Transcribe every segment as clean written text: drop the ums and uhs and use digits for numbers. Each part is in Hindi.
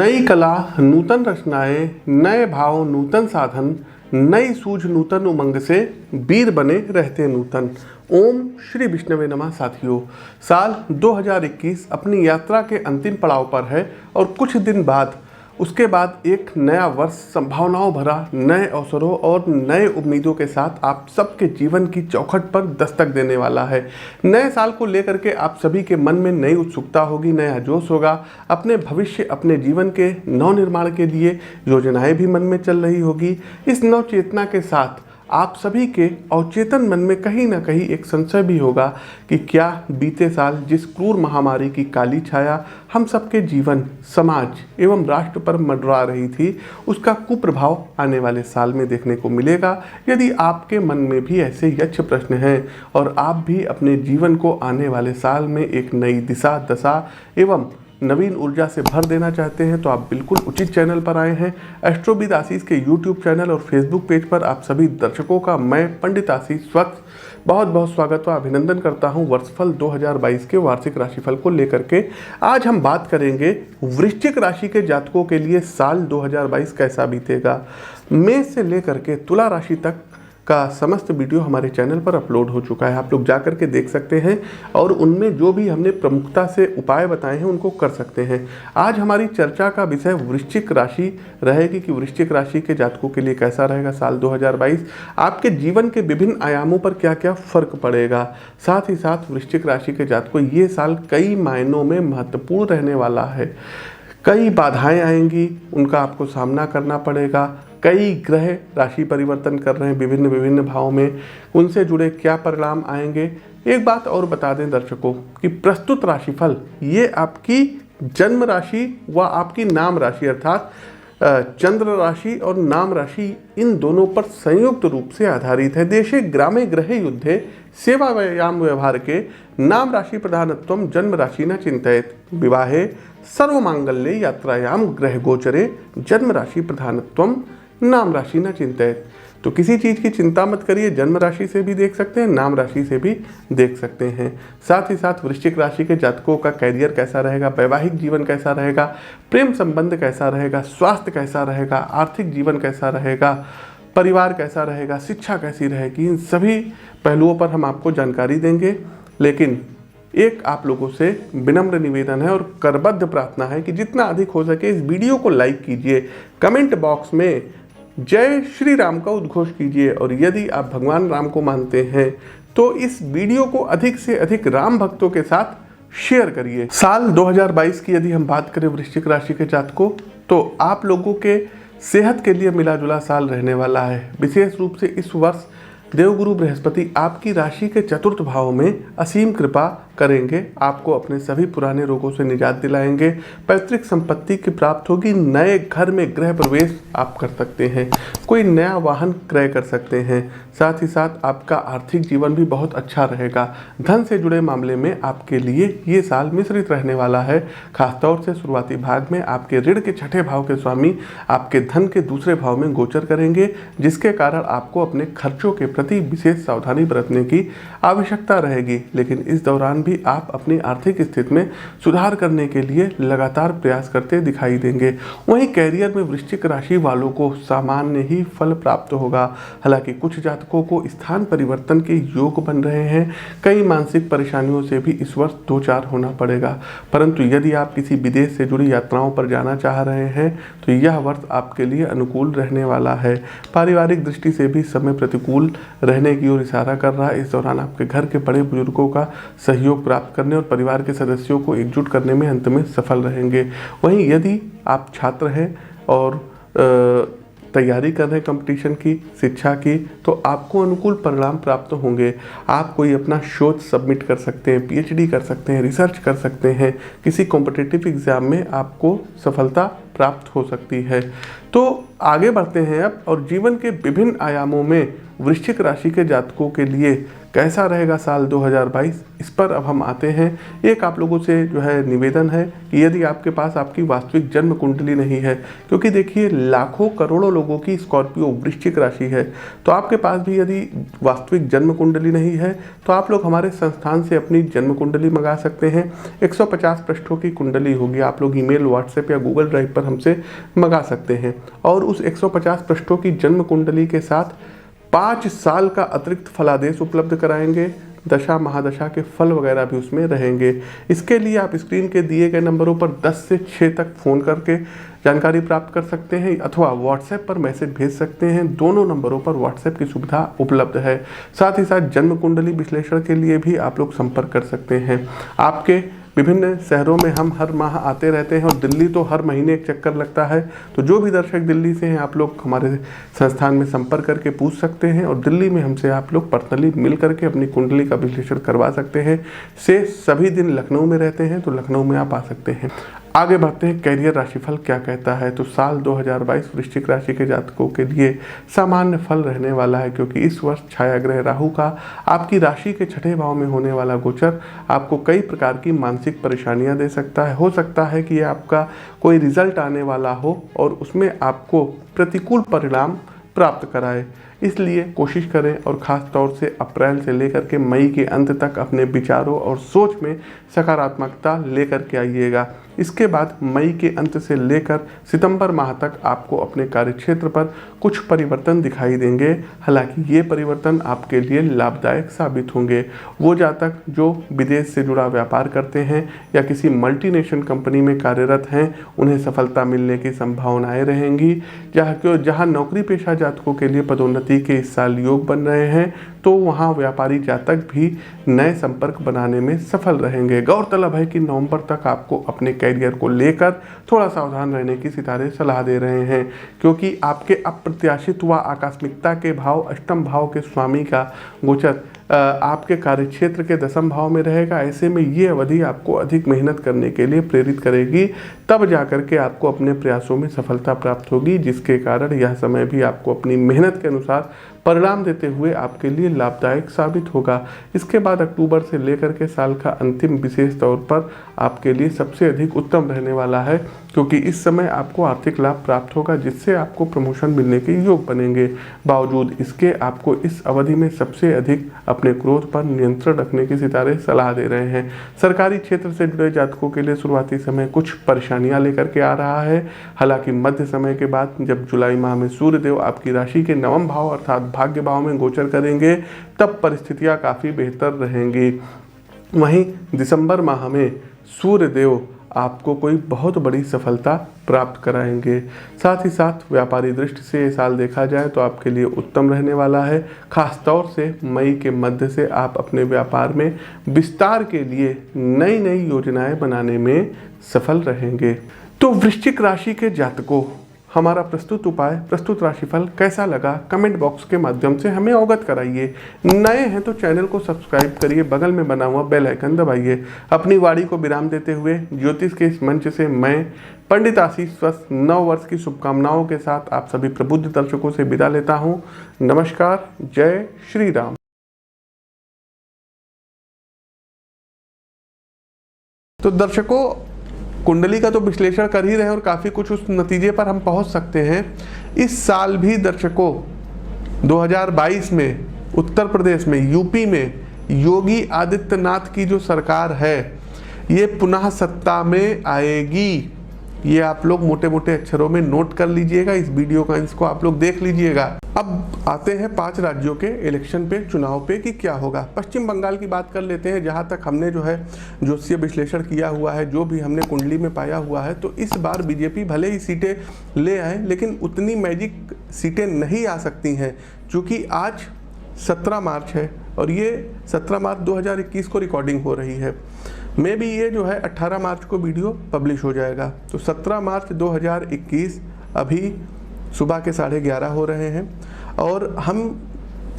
नई कला नूतन रचनाएं, नए भाव नूतन साधन, नई सूझ नूतन उमंग से वीर बने रहते नूतन। ओम श्री विष्णवे नमः। साथियों, साल 2021 अपनी यात्रा के अंतिम पड़ाव पर है और कुछ दिन बाद उसके बाद एक नया वर्ष संभावनाओं भरा नए अवसरों और नए उम्मीदों के साथ आप सबके जीवन की चौखट पर दस्तक देने वाला है। नए साल को लेकर के आप सभी के मन में नई उत्सुकता होगी, नया जोश होगा। अपने भविष्य, अपने जीवन के नवनिर्माण के लिए योजनाएं भी मन में चल रही होगी। इस नव चेतना के साथ आप सभी के अवचेतन मन में कहीं ना कहीं एक संशय भी होगा कि क्या बीते साल जिस क्रूर महामारी की काली छाया हम सबके जीवन, समाज एवं राष्ट्र पर मंडरा रही थी, उसका कुप्रभाव आने वाले साल में देखने को मिलेगा। यदि आपके मन में भी ऐसे यक्ष प्रश्न हैं और आप भी अपने जीवन को आने वाले साल में एक नई दिशा, दशा एवं नवीन ऊर्जा से भर देना चाहते हैं, तो आप बिल्कुल उचित चैनल पर आए हैं। एस्ट्रोविद आशीष के यूट्यूब चैनल और फेसबुक पेज पर आप सभी दर्शकों का मैं पंडित आशीष स्वत बहुत बहुत स्वागत व अभिनंदन करता हूं। वर्षफल 2022 के वार्षिक राशिफल को लेकर के आज हम बात करेंगे वृश्चिक राशि के जातकों के लिए साल 2022 कैसा बीतेगा। मेष से लेकर के तुला राशि तक का समस्त वीडियो हमारे चैनल पर अपलोड हो चुका है, आप लोग जा करके देख सकते हैं और उनमें जो भी हमने प्रमुखता से उपाय बताए हैं उनको कर सकते हैं। आज हमारी चर्चा का विषय वृश्चिक राशि रहेगी कि वृश्चिक राशि के जातकों के लिए कैसा रहेगा साल 2022, आपके जीवन के विभिन्न आयामों पर क्या क्या फर्क पड़ेगा। साथ ही साथ वृश्चिक राशि के जातकों ये साल कई मायनों में महत्वपूर्ण रहने वाला है। कई बाधाएं आएंगी, उनका आपको सामना करना पड़ेगा। कई ग्रह राशि परिवर्तन कर रहे हैं विभिन्न भावों में, उनसे जुड़े क्या परिणाम आएंगे। एक बात और बता दें दर्शकों कि प्रस्तुत राशिफल ये आपकी जन्म राशि व आपकी नाम राशि अर्थात चंद्र राशि और नाम राशि इन दोनों पर संयुक्त रूप से आधारित है। देशे ग्रामे ग्रहे युद्धे सेवा व्यायाम व्यवहार के नाम राशि प्रधानत्वम जन्म राशि न चिंतित विवाहे सर्वमांगल्ये यात्रायाम ग्रह गोचरे जन्म राशि प्रधानत्वम नाम राशि न चिंतित। तो किसी चीज़ की चिंता मत करिए, जन्म राशि से भी देख सकते हैं, नाम राशि से भी देख सकते हैं। साथ ही साथ वृश्चिक राशि के जातकों का कैरियर कैसा रहेगा, वैवाहिक जीवन कैसा रहेगा, प्रेम संबंध कैसा रहेगा, स्वास्थ्य कैसा रहेगा, आर्थिक जीवन कैसा रहेगा, परिवार कैसा रहेगा, शिक्षा कैसी रहेगी, इन सभी पहलुओं पर हम आपको जानकारी देंगे। लेकिन एक आप लोगों से विनम्र निवेदन है और करबद्ध प्रार्थना है कि जितना अधिक हो सके इस वीडियो को लाइक कीजिए, कमेंट बॉक्स में जय श्री राम का उद्घोष कीजिए और यदि आप भगवान राम को मानते हैं तो इस वीडियो को अधिक से अधिक राम भक्तों के साथ शेयर करिए। साल 2022 की यदि हम बात करें वृश्चिक राशि के जातकों, तो आप लोगों के सेहत के लिए मिला जुला साल रहने वाला है। विशेष रूप से इस वर्ष देवगुरु बृहस्पति आपकी राशि के चतुर्थ भाव में असीम कृपा करेंगे, आपको अपने सभी पुराने रोगों से निजात दिलाएंगे। पैतृक संपत्ति की प्राप्त होगी, नए घर में गृह प्रवेश आप कर सकते हैं, कोई नया वाहन क्रय कर सकते हैं। साथ ही साथ आपका आर्थिक जीवन भी बहुत अच्छा रहेगा। धन से जुड़े मामले में आपके लिए ये साल मिश्रित रहने वाला है। खासतौर से शुरुआती भाग में आपके ऋण के छठे भाव के स्वामी आपके धन के दूसरे भाव में गोचर करेंगे, जिसके कारण आपको अपने खर्चों के प्रति विशेष सावधानी बरतने की आवश्यकता रहेगी। लेकिन इस दौरान भी आप अपनी आर्थिक स्थिति में सुधार करने के लिए लगातार प्रयास करते दिखाई देंगे। वहीं कैरियर में वृश्चिक राशि वालों को सामान्य ही फल प्राप्त होगा। हालांकि कुछ जातकों को स्थान परिवर्तन के योग बन रहे हैं, कई मानसिक परेशानियों से भी इस वर्ष दो चार होना पड़ेगा। परंतु यदि आप किसी विदेश से जुड़ी यात्राओं पर जाना चाह रहे हैं तो यह वर्ष आपके लिए अनुकूल रहने वाला है। पारिवारिक दृष्टि से भी समय प्रतिकूल रहने की ओर इशारा कर रहा है। इस दौरान आपके घर के बड़े बुजुर्गों का सहयोग प्राप्त करने और परिवार के सदस्यों को एकजुट करने में अंत में सफल रहेंगे। वहीं यदि आप छात्र हैं और तैयारी कर रहे हैं कंपटीशन की, शिक्षा की, तो आपको अनुकूल परिणाम प्राप्त होंगे। आप कोई अपना शोध सबमिट कर सकते हैं, पीएचडी कर सकते हैं, रिसर्च कर सकते हैं, किसी कॉम्पिटिटिव एग्जाम में आपको सफलता प्राप्त हो सकती है। तो आगे बढ़ते हैं अब और जीवन के विभिन्न आयामों में वृश्चिक राशि के जातकों के लिए कैसा रहेगा साल 2022, इस पर अब हम आते हैं। एक आप लोगों से जो है निवेदन है कि यदि आपके पास आपकी वास्तविक जन्म कुंडली नहीं है, क्योंकि देखिए लाखों करोड़ों लोगों की स्कॉर्पियो वृश्चिक राशि है, तो आपके पास भी यदि वास्तविक जन्म कुंडली नहीं है तो आप लोग हमारे संस्थान से अपनी जन्म कुंडली मंगा सकते हैं। 150 पृष्ठों की कुंडली होगी, आप लोग ईमेल, व्हाट्सएप या गूगल ड्राइव पर हमसे मंगा सकते हैं और उस 150 पृष्ठों की जन्म कुंडली के साथ 5 साल का अतिरिक्त फलादेश उपलब्ध कराएंगे। दशा महादशा के फल वगैरह भी उसमें रहेंगे। इसके लिए आप स्क्रीन के दिए गए नंबरों पर 10 से 6 तक फ़ोन करके जानकारी प्राप्त कर सकते हैं अथवा व्हाट्सएप पर मैसेज भेज सकते हैं। दोनों नंबरों पर व्हाट्सएप की सुविधा उपलब्ध है। साथ ही साथ जन्म कुंडली विश्लेषण के लिए भी आप लोग संपर्क कर सकते हैं। आपके विभिन्न शहरों में हम हर माह आते रहते हैं और दिल्ली तो हर महीने एक चक्कर लगता है। तो जो भी दर्शक दिल्ली से हैं आप लोग हमारे संस्थान में संपर्क करके पूछ सकते हैं और दिल्ली में हमसे आप लोग पर्सनली मिल करके अपनी कुंडली का विश्लेषण करवा सकते हैं। से सभी दिन लखनऊ में रहते हैं तो लखनऊ में आप आ सकते हैं। आगे बढ़ते हैं, कैरियर राशिफल क्या कहता है। तो साल 2022 वृश्चिक राशि के जातकों के लिए सामान्य फल रहने वाला है, क्योंकि इस वर्ष छाया ग्रह राहु का आपकी राशि के 6ठे भाव में होने वाला गोचर आपको कई प्रकार की मानसिक परेशानियां दे सकता है। हो सकता है कि आपका कोई रिजल्ट आने वाला हो और उसमें आपको प्रतिकूल परिणाम प्राप्त कराए, इसलिए कोशिश करें और ख़ास तौर से अप्रैल से लेकर के मई के अंत तक अपने विचारों और सोच में सकारात्मकता लेकर के आइएगा। इसके बाद मई के अंत से लेकर सितंबर माह तक आपको अपने कार्यक्षेत्र पर कुछ परिवर्तन दिखाई देंगे। हालांकि ये परिवर्तन आपके लिए लाभदायक साबित होंगे। वो जातक जो विदेश से जुड़ा व्यापार करते हैं या किसी मल्टीनेशनल कंपनी में कार्यरत हैं, उन्हें सफलता मिलने की संभावनाएं रहेंगी। जहाँ नौकरी पेशा जातकों के लिए पदोन्नति के इस साल योग बन रहे हैं, तो वहाँ व्यापारी जातक भी नए संपर्क बनाने में सफल रहेंगे। गौरतलब है कि नवंबर तक आपको अपने कैरियर को लेकर थोड़ा सावधान रहने की सितारे सलाह दे रहे हैं, क्योंकि आपके अप्रत्याशित व आकस्मिकता के भाव अष्टम भाव के स्वामी का गोचर आपके कार्यक्षेत्र के 10वें भाव में रहेगा। ऐसे में ये अवधि आपको अधिक मेहनत करने के लिए प्रेरित करेगी, तब जाकर के आपको अपने प्रयासों में सफलता प्राप्त होगी, जिसके कारण यह समय भी आपको अपनी मेहनत के अनुसार परिणाम देते हुए आपके लिए लाभदायक साबित होगा। इसके बाद अक्टूबर से लेकर के साल का अंतिम विशेष तौर पर आपके लिए सबसे अधिक उत्तम रहने वाला है, क्योंकि इस समय आपको आर्थिक लाभ प्राप्त होगा, जिससे आपको प्रमोशन मिलने के योग बनेंगे। बावजूद इसके आपको इस अवधि में सबसे अधिक अपने क्रोध पर नियंत्रण रखने की सितारे सलाह दे रहे हैं। सरकारी क्षेत्र से जुड़े जातकों के लिए शुरुआती समय कुछ परेशानियां लेकर के आ रहा है। हालांकि मध्य समय के बाद जब जुलाई माह में सूर्यदेव आपकी राशि के 9वें भाव अर्थात भाग्य भाव में गोचर करेंगे, तब परिस्थितियां काफ़ी बेहतर रहेंगी। वहीं दिसंबर माह में सूर्यदेव आपको कोई बहुत बड़ी सफलता प्राप्त कराएंगे। साथ ही साथ व्यापारी दृष्टि से ये साल देखा जाए तो आपके लिए उत्तम रहने वाला है। खास तौर से मई के मध्य से आप अपने व्यापार में विस्तार के लिए नई नई योजनाएं बनाने में सफल रहेंगे। तो वृश्चिक राशि के जातकों, हमारा प्रस्तुत उपाय, प्रस्तुत राशिफल कैसा लगा कमेंट बॉक्स के माध्यम से हमें अवगत कराइए। नए हैं तो चैनल को सब्सक्राइब करिए, बगल में बना हुआ बेल आइकन दबाइए। अपनी वाणी को विराम देते हुए ज्योतिष के इस मंच से मैं पंडित आशीष स्वस्थ नव वर्ष की शुभकामनाओं के साथ आप सभी प्रबुद्ध दर्शकों से विदा लेता हूं। नमस्कार, जय श्री राम। तो दर्शकों, कुंडली का तो विश्लेषण कर ही रहे हैं और काफ़ी कुछ उस नतीजे पर हम पहुंच सकते हैं। इस साल भी दर्शकों 2022 में उत्तर प्रदेश में, यूपी में योगी आदित्यनाथ की जो सरकार है, ये पुनः सत्ता में आएगी। ये आप लोग मोटे मोटे अक्षरों में नोट कर लीजिएगा। इस वीडियो का इसको आप लोग देख लीजिएगा। अब आते हैं 5 राज्यों के इलेक्शन पे, चुनाव पे कि क्या होगा। पश्चिम बंगाल की बात कर लेते हैं, जहां तक हमने जो है ज्योतिषीय विश्लेषण किया हुआ है, जो भी हमने कुंडली में पाया हुआ है, तो इस बार बीजेपी भले ही सीटें ले आए, लेकिन उतनी मैजिक सीटें नहीं आ सकती हैं, क्योंकि आज 17 मार्च है और ये 17 मार्च 2021 को रिकॉर्डिंग हो रही है। मे भी ये जो है 18 मार्च को वीडियो पब्लिश हो जाएगा। तो 17 मार्च 2021 अभी सुबह के 11:30 हो रहे हैं और हम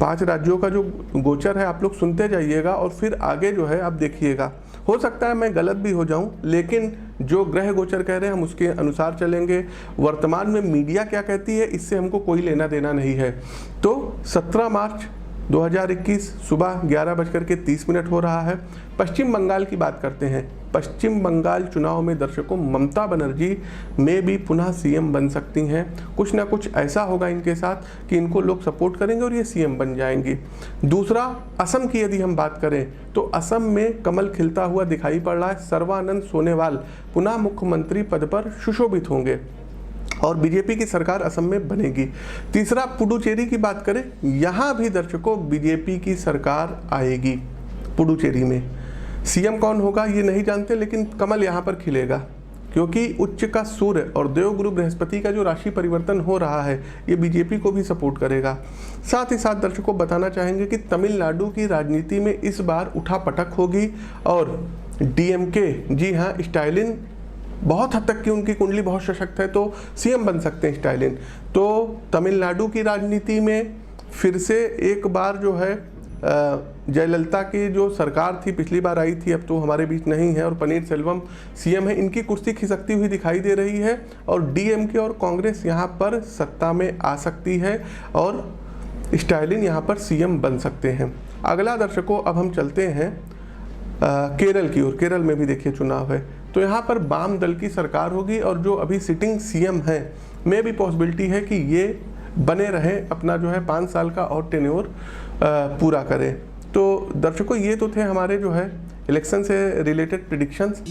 5 राज्यों का जो गोचर है आप लोग सुनते जाइएगा और फिर आगे जो है आप देखिएगा। हो सकता है मैं गलत भी हो जाऊं, लेकिन जो ग्रह गोचर कह रहे हैं हम उसके अनुसार चलेंगे। वर्तमान में मीडिया क्या कहती है इससे हमको कोई लेना देना नहीं है। तो 17 मार्च 2021 सुबह 11:30 हो रहा है। पश्चिम बंगाल की बात करते हैं। पश्चिम बंगाल चुनाव में दर्शकों ममता बनर्जी में भी पुनः सीएम बन सकती हैं। कुछ ना कुछ ऐसा होगा इनके साथ कि इनको लोग सपोर्ट करेंगे और ये सीएम बन जाएंगी। दूसरा, असम की यदि हम बात करें तो असम में कमल खिलता हुआ दिखाई पड़ रहा है। सर्बानंद सोनोवाल पुनः मुख्यमंत्री पद पर सुशोभित होंगे और बीजेपी की सरकार असम में बनेगी। तीसरा, पुडुचेरी की बात करें, यहाँ भी दर्शकों बीजेपी की सरकार आएगी। पुडुचेरी में सीएम कौन होगा ये नहीं जानते, लेकिन कमल यहाँ पर खिलेगा क्योंकि उच्च का सूर्य और देवगुरु बृहस्पति का जो राशि परिवर्तन हो रहा है ये बीजेपी को भी सपोर्ट करेगा। साथ ही साथ दर्शकों बताना चाहेंगे कि तमिलनाडु की राजनीति में इस बार उठापटक होगी और डीएमके, जी हाँ, स्टालिन बहुत हद तक की उनकी कुंडली बहुत सशक्त है तो सीएम बन सकते हैं स्टालिन। तो तमिलनाडु की राजनीति में फिर से एक बार जो है जयललिता की जो सरकार थी, पिछली बार आई थी, अब तो हमारे बीच नहीं है, और पनीर सेल्वम सीएम है, इनकी कुर्सी खिसकती हुई दिखाई दे रही है और डीएमके और कांग्रेस यहाँ पर सत्ता में आ सकती है और स्टालिन यहाँ पर सीएम बन सकते हैं। अगला दर्शकों अब हम चलते हैं केरल की ओर। केरल में भी देखिए चुनाव है तो यहाँ पर वाम दल की सरकार होगी और जो अभी सिटिंग सीएम है में भी पॉसिबिलिटी है कि ये बने रहे, अपना जो है 5 साल का और टेन्योर पूरा करें। तो दर्शकों ये तो थे हमारे जो है इलेक्शन से रिलेटेड प्रिडिक्शंस।